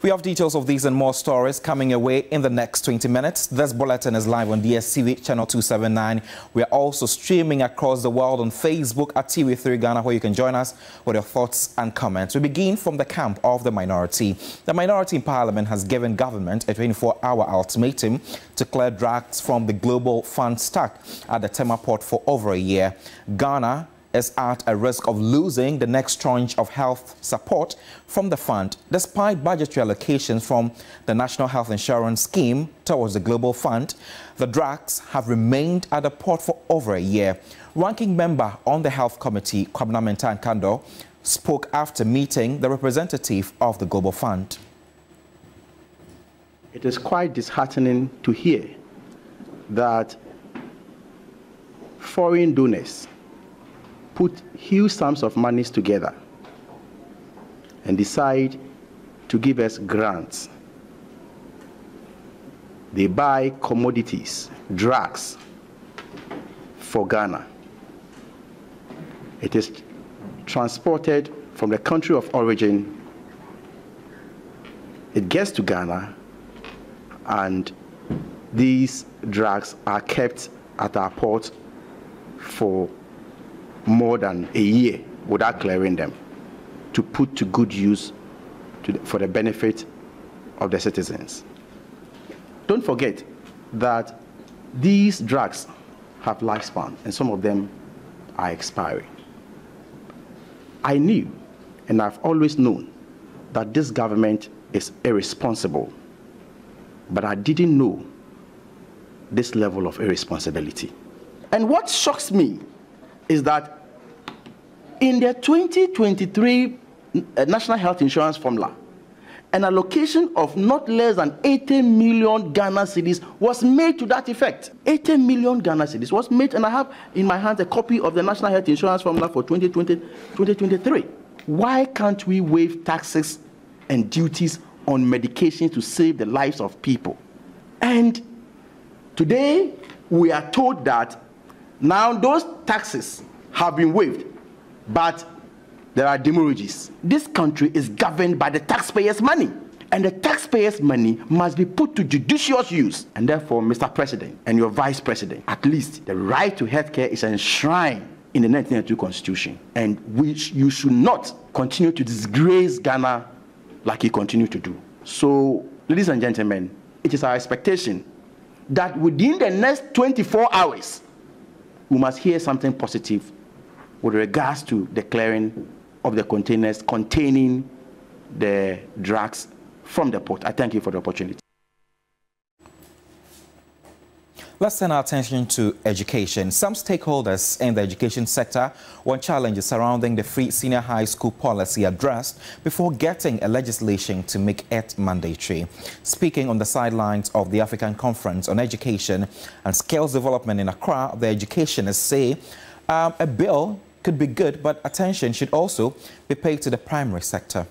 We have details of these and more stories coming your way in the next 20 minutes. This bulletin is live on DSTV channel 279. We are also streaming across the world on Facebook at TV3 Ghana, where you can join us with your thoughts and comments. We begin from the camp of the minority. The minority in Parliament has given government a 24-hour ultimatum to clear drugs from the Global Fund stuck at the Tema port for over a year. Ghana is at a risk of losing the next tranche of health support from the fund, despite budgetary allocations from the National Health Insurance Scheme towards the Global Fund. The drugs have remained at the port for over a year. Ranking member on the Health Committee, Kwabena Mensah Nkandor, spoke after meeting the representative of the Global Fund. It is quite disheartening to hear that foreign donors put huge sums of monies together and decide to give us grants. They buy commodities, drugs for Ghana. It is transported from the country of origin. It gets to Ghana, and these drugs are kept at our port for more than a year without clearing them, to put to good use for the benefit of the citizens. Don't forget that these drugs have lifespan, and some of them are expiring. I knew, and I've always known, that this government is irresponsible, but I didn't know this level of irresponsibility. And what shocks me is that in the 2023 National Health Insurance Formula, an allocation of not less than 80 million Ghana cedis was made to that effect. 80 million Ghana cedis was made, and I have in my hands a copy of the National Health Insurance Formula for 2023. Why can't we waive taxes and duties on medications to save the lives of people? And today we are told that now those taxes have been waived, but there are demurrages. This country is governed by the taxpayers' money, and the taxpayers' money must be put to judicious use. And therefore, Mr. President and your Vice President, at least the right to health care is enshrined in the 1992 Constitution, and you should not continue to disgrace Ghana like you continue to do. So, ladies and gentlemen, it is our expectation that within the next 24 hours, we must hear something positive with regards to the clearing of the containers containing the drugs from the port. I thank you for the opportunity. Let's turn our attention to education. Some stakeholders in the education sector want challenges surrounding the free senior high school policy addressed before getting a legislation to make it mandatory. Speaking on the sidelines of the African Conference on Education and Skills Development in Accra, the educationists say a bill could be good, but attention should also be paid to the primary sector.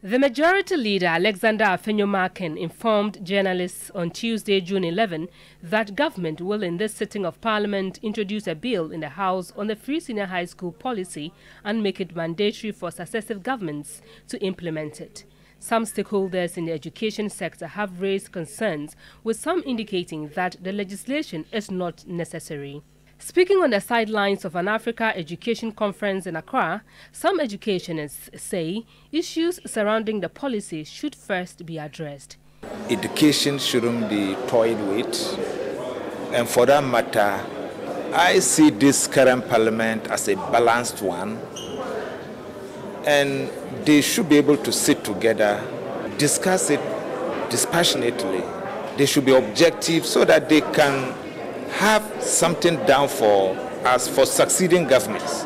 The Majority Leader, Alexander Afenyo-Markin, informed journalists on Tuesday, June 11, that government will in this sitting of Parliament introduce a bill in the House on the free senior high school policy and make it mandatory for successive governments to implement it. Some stakeholders in the education sector have raised concerns, with some indicating that the legislation is not necessary. Speaking on the sidelines of an Africa Education Conference in Accra, some educationists say issues surrounding the policy should first be addressed. Education shouldn't be toyed with, and for that matter, I see this current parliament as a balanced one, and they should be able to sit together, discuss it dispassionately. They should be objective so that they can have something down for us for succeeding governments.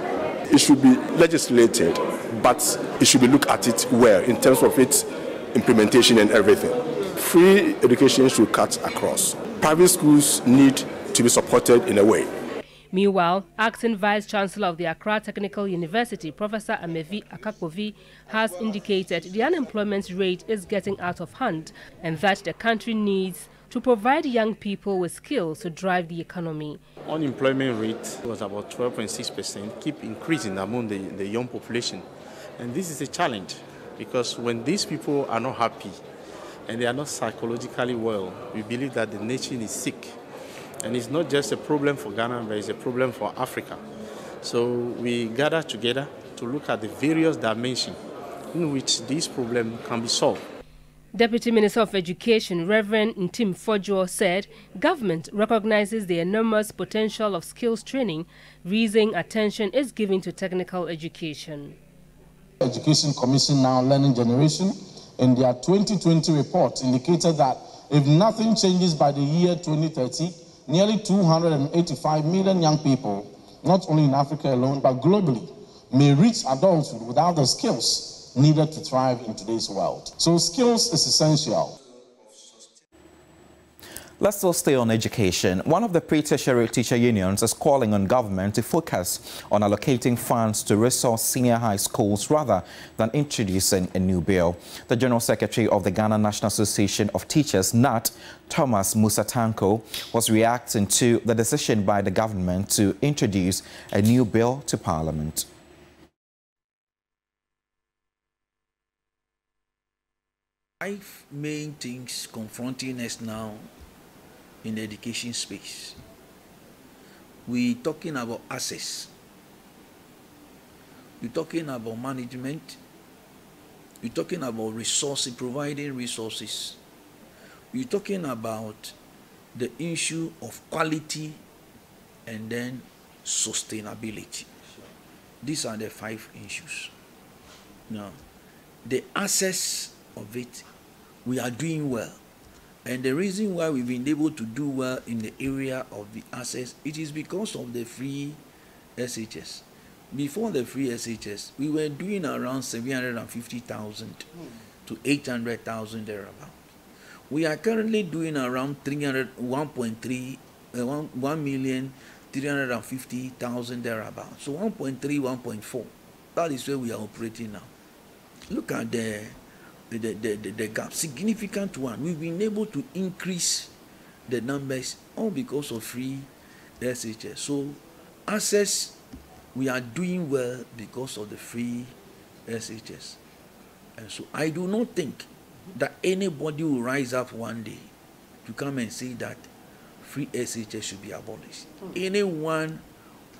It should be legislated, but it should be looked at it well in terms of its implementation and everything. Free education should cut across. Private schools need to be supported in a way. Meanwhile, acting Vice-Chancellor of the Accra Technical University, Professor Amevi Akakpovi, has indicated the unemployment rate is getting out of hand and that the country needs to provide young people with skills to drive the economy. Unemployment rate was about 12.6%, keep increasing among the young population. And this is a challenge because when these people are not happy and they are not psychologically well, we believe that the nation is sick. And it's not just a problem for Ghana, but it's a problem for Africa. So we gather together to look at the various dimensions in which this problem can be solved. Deputy Minister of Education, Reverend Ntim Fojo, said government recognizes the enormous potential of skills training, reason attention is given to technical education. Education Commission, now Learning Generation, in their 2020 report indicated that if nothing changes by the year 2030, nearly 285 million young people, not only in Africa alone, but globally, may reach adulthood without the skills needed to thrive in today's world. So skills is essential. Let's still stay on education. One of the pre-tertiary teacher unions is calling on government to focus on allocating funds to resource senior high schools rather than introducing a new bill. The General Secretary of the Ghana National Association of Teachers, NAT, Thomas Musa Tanko, was reacting to the decision by the government to introduce a new bill to Parliament. 5 main things confronting us now in the education space. We're talking about access. We're talking about management. We're talking about resources, providing resources. We're talking about the issue of quality and then sustainability. These are the 5 issues. Now, the access of it, we are doing well. And the reason why we've been able to do well in the area of the access, it is because of the free SHS. Before the free SHS, we were doing around 750,000 to 800,000 thereabout. We are currently doing around 1,350,000 thereabout. So 1.3, 1.4. That is where we are operating now. Look at the gap, significant one. We've been able to increase the numbers all because of free SHS. So access, we are doing well because of the free SHS. And so I do not think that anybody will rise up one day to come and say that free SHS should be abolished. Anyone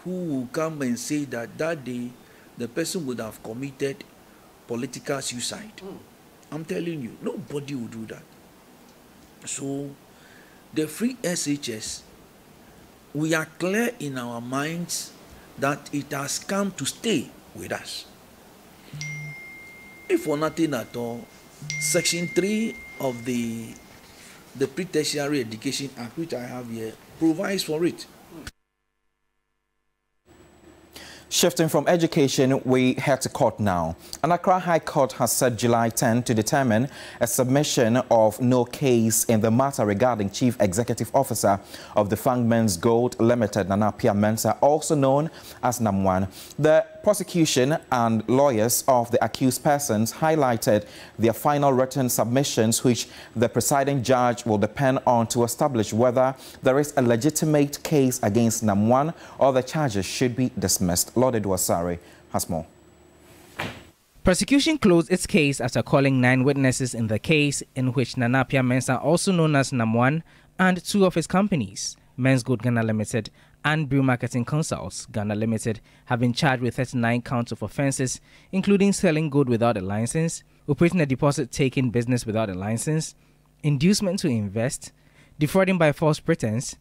who will come and say that that day the person would have committed political suicide. I'm telling you, nobody will do that. So, the free SHS, we are clear in our minds that it has come to stay with us. If for nothing at all, Section 3 of the Pre-Tertiary Education Act, which I have here, provides for it. Shifting from education, we head to court now. An Accra High Court has set July 10 to determine a submission of no case in the matter regarding Chief Executive Officer of the Fangmen's Gold Limited, Nana Appiah Mensah, also known as NAM1. The prosecution and lawyers of the accused persons highlighted their final written submissions, which the presiding judge will depend on to establish whether there is a legitimate case against NAM1 or the charges should be dismissed. Lord Edwasari has more. Prosecution closed its case after calling 9 witnesses in the case in which Nana Appiah Mensah, also known as NAM1, and 2 of his companies, Men's Gold Ghana Limited and Brew Marketing Consults Ghana Limited, have been charged with 39 counts of offences, including selling gold without a license, operating a deposit-taking business without a license, inducement to invest, defrauding by false pretense,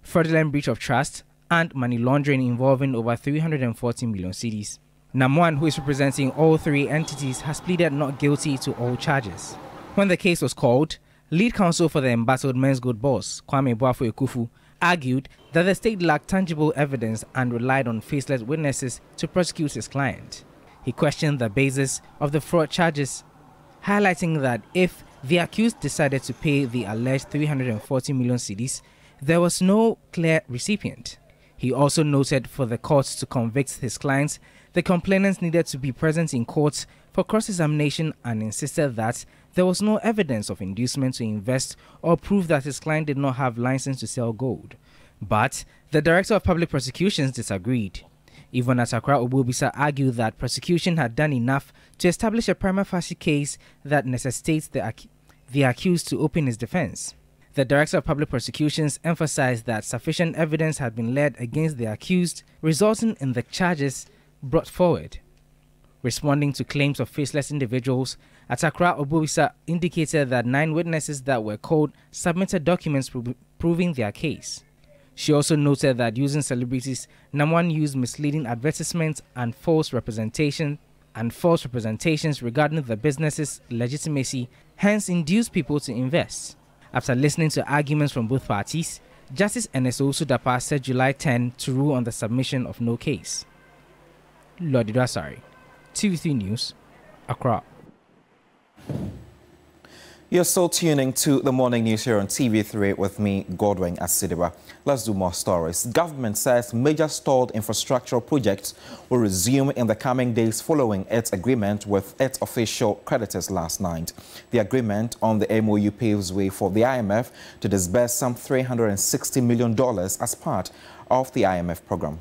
fraudulent breach of trust, and money laundering involving over 340 million cedis. NAM1, who is representing all 3 entities, has pleaded not guilty to all charges. When the case was called, lead counsel for the embattled Men's Gold boss, Kwame Boafo Ekufu, argued that the state lacked tangible evidence and relied on faceless witnesses to prosecute his client. He questioned the basis of the fraud charges, highlighting that if the accused decided to pay the alleged 340 million cedis, there was no clear recipient. He also noted for the courts to convict his clients, the complainants needed to be present in court for cross-examination and insisted that there was no evidence of inducement to invest or proof that his client did not have license to sell gold. But the Director of Public Prosecutions disagreed. Yvonne Atakra-Obobisa argued that prosecution had done enough to establish a prima facie case that necessitates the accused to open his defense. The Director of Public Prosecutions emphasized that sufficient evidence had been laid against the accused, resulting in the charges brought forward. Responding to claims of faceless individuals, Atakra-Obobisa indicated that 9 witnesses that were called submitted documents proving their case. She also noted that using celebrities, Namwan used misleading advertisements and false representations regarding the business's legitimacy, hence induced people to invest. After listening to arguments from both parties, Justice N.S.O. Sudapa said July 10 to rule on the submission of no case. Lord Idwasari, TV3 News, Accra. You're still tuning to the morning news here on TV3 with me, Godwin Asidiba. Let's do more stories. Government says major stalled infrastructural projects will resume in the coming days following its agreement with its official creditors last night. The agreement on the MOU paves way for the IMF to disburse some $360 million as part of the IMF program.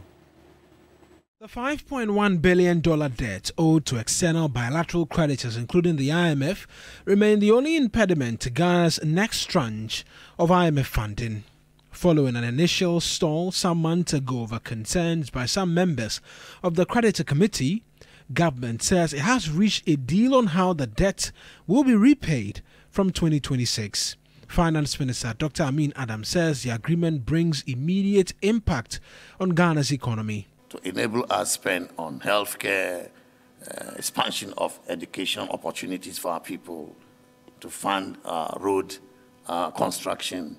The $5.1 billion debt owed to external bilateral creditors, including the IMF, remained the only impediment to Ghana's next tranche of IMF funding. Following an initial stall some months ago over concerns by some members of the creditor committee, government says it has reached a deal on how the debt will be repaid from 2026. Finance Minister Dr. Amin Adam says the agreement brings immediate impact on Ghana's economy. To enable us spend on healthcare, expansion of education opportunities for our people, to fund road construction,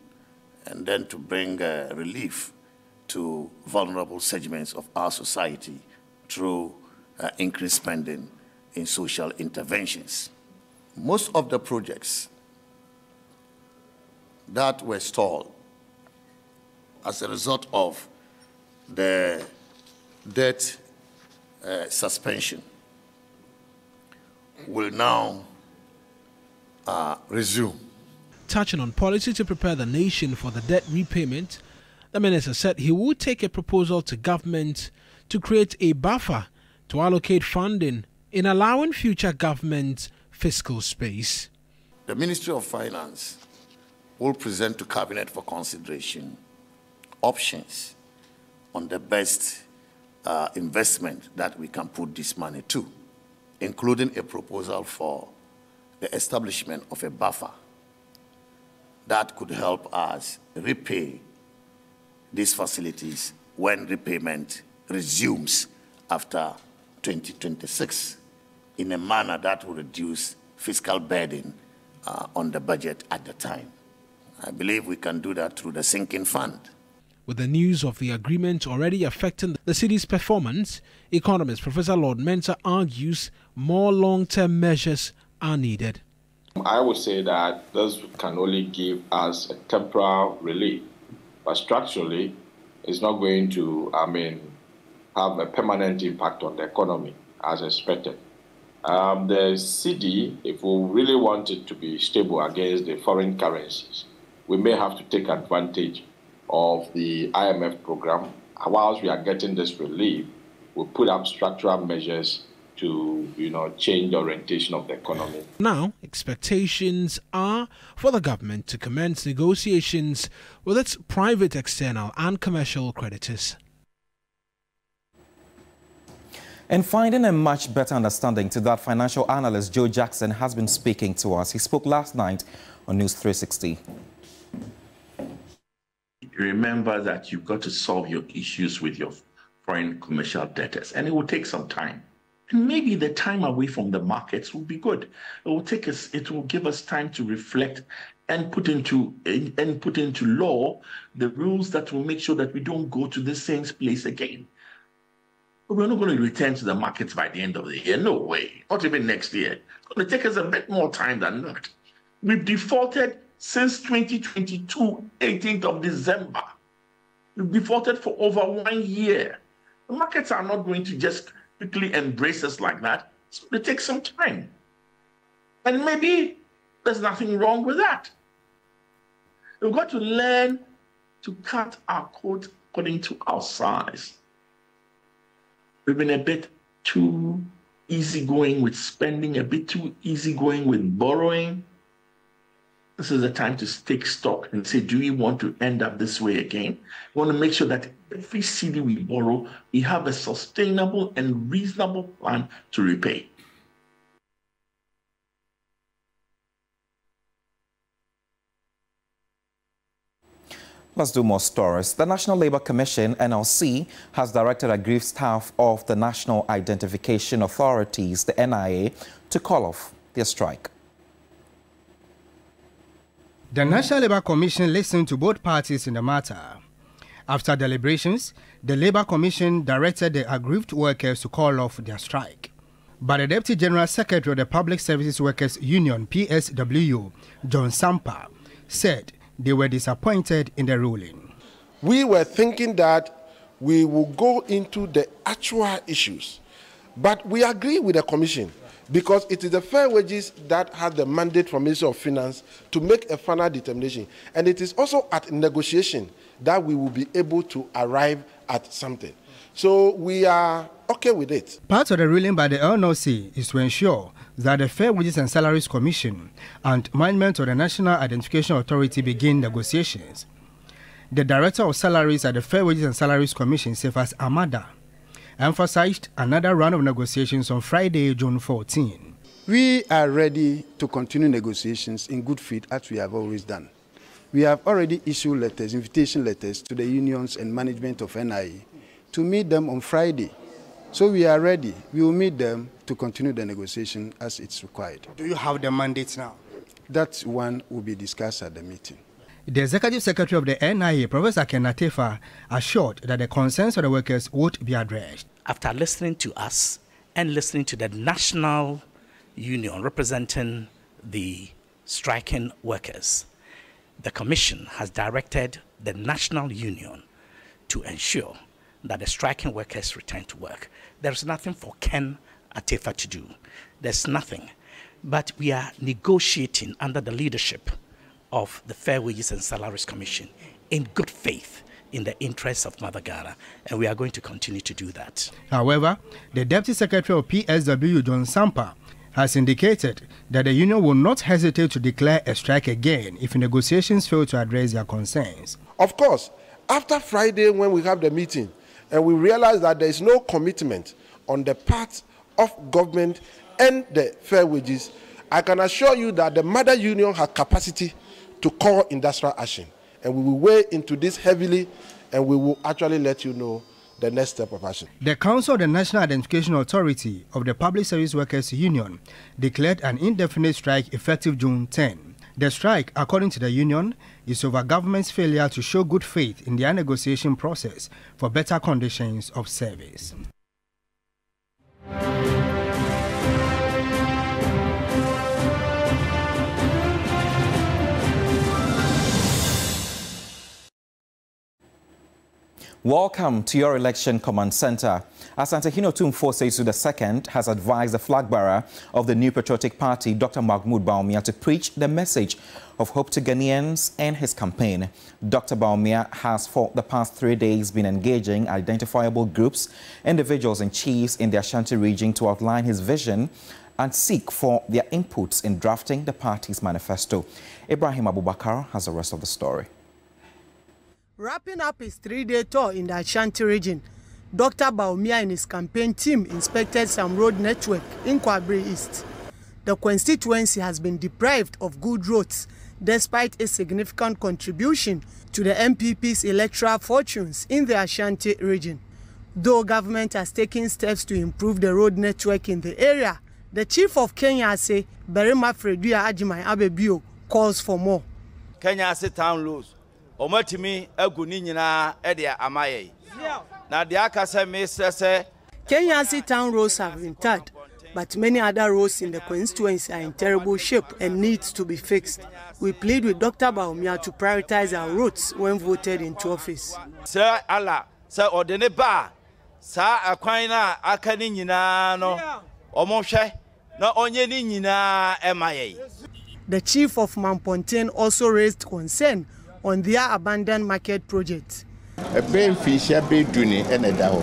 and then to bring relief to vulnerable segments of our society through increased spending in social interventions. Most of the projects that were stalled as a result of the debt suspension will now resume. Touching on policy to prepare the nation for the debt repayment, the minister said he would take a proposal to government to create a buffer to allocate funding in allowing future government fiscal space. The Ministry of Finance will present to Cabinet for consideration options on the best investment that we can put this money to, including a proposal for the establishment of a buffer that could help us repay these facilities when repayment resumes after 2026 in a manner that will reduce fiscal burden on the budget at the time. I believe we can do that through the sinking fund. With the news of the agreement already affecting the city's performance, economist Professor Lord Mensah argues more long-term measures are needed. I would say that this can only give us a temporary relief, but structurally, it's not going to, have a permanent impact on the economy as expected. The city, if we really want it to be stable against the foreign currencies, we may have to take advantage of the IMF program. Whilst we are getting this relief, we'll put up structural measures to, change the orientation of the economy. Now, expectations are for the government to commence negotiations with its private, external and commercial creditors. And finding a much better understanding to that, financial analyst Joe Jackson has been speaking to us. He spoke last night on News 360. Remember that you've got to solve your issues with your foreign commercial debtors, and it will take some time. And maybe the time away from the markets will be good. It will give us time to reflect and put into law the rules that will make sure that we don't go to the same place again. But we're not going to return to the markets by the end of the year. No way. Not even next year. It's going to take us a bit more time than that. We've defaulted since 2022, 18th of December. We've defaulted for over 1 year. The markets are not going to just quickly embrace us like that. It's going to take some time. And maybe there's nothing wrong with that. We've got to learn to cut our coat according to our size. We've been a bit too easygoing with spending, a bit too easygoing with borrowing. This is the time to take stock and say, do we want to end up this way again? We want to make sure that every cedi we borrow, we have a sustainable and reasonable plan to repay. Let's do more stories. The National Labour Commission, NLC, has directed aggrieved staff of the National Identification Authorities, the NIA, to call off their strike. The National Labour Commission listened to both parties in the matter. After deliberations, the Labour Commission directed the aggrieved workers to call off their strike. But the Deputy General Secretary of the Public Services Workers Union, PSW, John Sampa, said they were disappointed in the ruling. We were thinking that we will go into the actual issues, but we agree with the Commission because it is the fair wages that has the mandate from Ministry of Finance to make a final determination. And it is also at negotiation that we will be able to arrive at something. So we are okay with it. Part of the ruling by the NLC is to ensure that the Fair Wages and Salaries Commission and management of the National Identification Authority begin negotiations. The Director of Salaries at the Fair Wages and Salaries Commission, Cephas Amada, emphasized another round of negotiations on Friday, June 14. We are ready to continue negotiations in good faith as we have always done. We have already issued letters, invitation letters to the unions and management of NIA to meet them on Friday. So we are ready. We will meet them to continue the negotiation as it's required. Do you have the mandate now? That one will be discussed at the meeting. The Executive Secretary of the NIA, Professor Ken Atefa, assured that the concerns of the workers would be addressed. After listening to us and listening to the national union representing the striking workers, the Commission has directed the national union to ensure that the striking workers return to work. There's nothing for Ken Atefa to do. There's nothing. But we are negotiating under the leadership of the Fair Wages and Salaries Commission in good faith in the interests of Mother Ghana, and we are going to continue to do that. However, the Deputy Secretary of PSW, John Sampa, has indicated that the union will not hesitate to declare a strike again if negotiations fail to address their concerns. Of course, after Friday when we have the meeting and we realize that there is no commitment on the part of government and the fair wages, I can assure you that the mother union has capacity to call industrial action. And we will weigh into this heavily and we will actually let you know the next step of action. The Council of the National Identification Authority of the Public Service Workers Union declared an indefinite strike effective June 10. The strike, according to the union, is over government's failure to show good faith in their negotiation process for better conditions of service. Welcome to your election command center. Asante Hinotum Fosesu II has advised the flag bearer of the New Patriotic Party, Dr. Mahmoud Bawumia, to preach the message of hope to Ghanaians and his campaign. Dr. Bawumia has for the past 3 days been engaging identifiable groups, individuals and chiefs in the Ashanti region to outline his vision and seek for their inputs in drafting the party's manifesto. Ibrahim Abubakar has the rest of the story. Wrapping up his 3-day tour in the Ashanti region, Dr. Bawumia and his campaign team inspected some road network in Kwabri East. The constituency has been deprived of good roads despite a significant contribution to the MPP's electoral fortunes in the Ashanti region. Though government has taken steps to improve the road network in the area, the chief of Kenyase, Berima Fredua Ajimai Abebio, calls for more. Kenyase town laws. Omatimi aguni nyina ede amaye na de akase me sese Kenyase town roads have been tarred, but many other roads in the constituency are in terrible shape and needs to be fixed. We plead with Dr. Bawumia to prioritize our roads when voted into office. Sir Allah, sir odene ba sa akwan na aka ni nyina no omonhwe na onye ni nyina emaye. The chief of Mampontein also raised concern on their abandoned market project. A brain fish, a big duny, and a dow.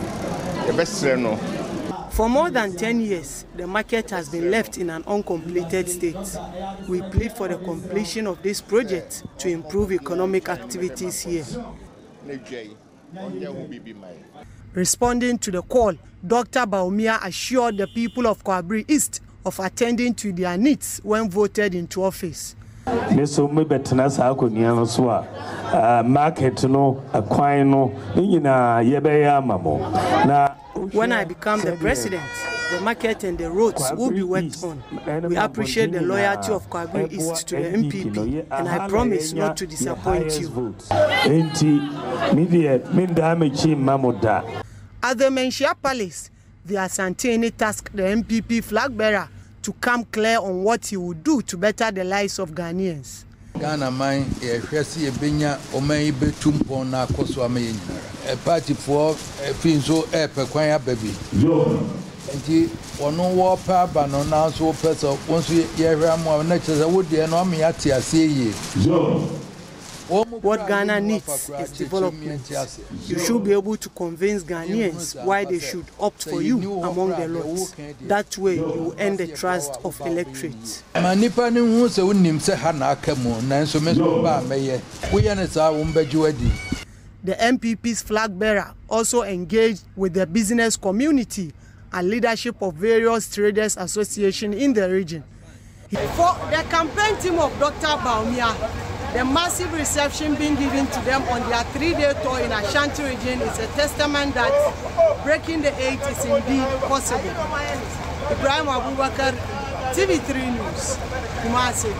For more than 10 years, the market has been left in an uncompleted state. We plead for the completion of this project to improve economic activities here. Responding to the call, Dr. Bawumia assured the people of Kwabri East of attending to their needs when voted into office. When I become the president, the market and the roads will be worked on. We appreciate the loyalty of Kwabri East to the MPP, and I promise not to disappoint you. At the Menchia Palace, the Asanteni tasked the MPP flag bearer to come clear on what he would do to better the lives of Ghanaians. Ghana mine ehwesi ebenya omai betumpo na akoso amaye nyinara. Party for finso pekwan ababi. Enti ono wo pa ba no na so pesa wonso ye hwa mo na chese wo de no am ya ti ase ye. What Ghana needs is development. You should be able to convince Ghanaians why they should opt for you among the lots. That way, you will earn the trust of electorates. The MPP's flag bearer also engaged with the business community and leadership of various traders associations in the region. For the campaign team of Dr. Bawumia, the massive reception being given to them on their 3-day tour in Ashanti region is a testament that breaking the 8 is indeed possible. Ibrahim Abubakar, TV3 News, Kumasi.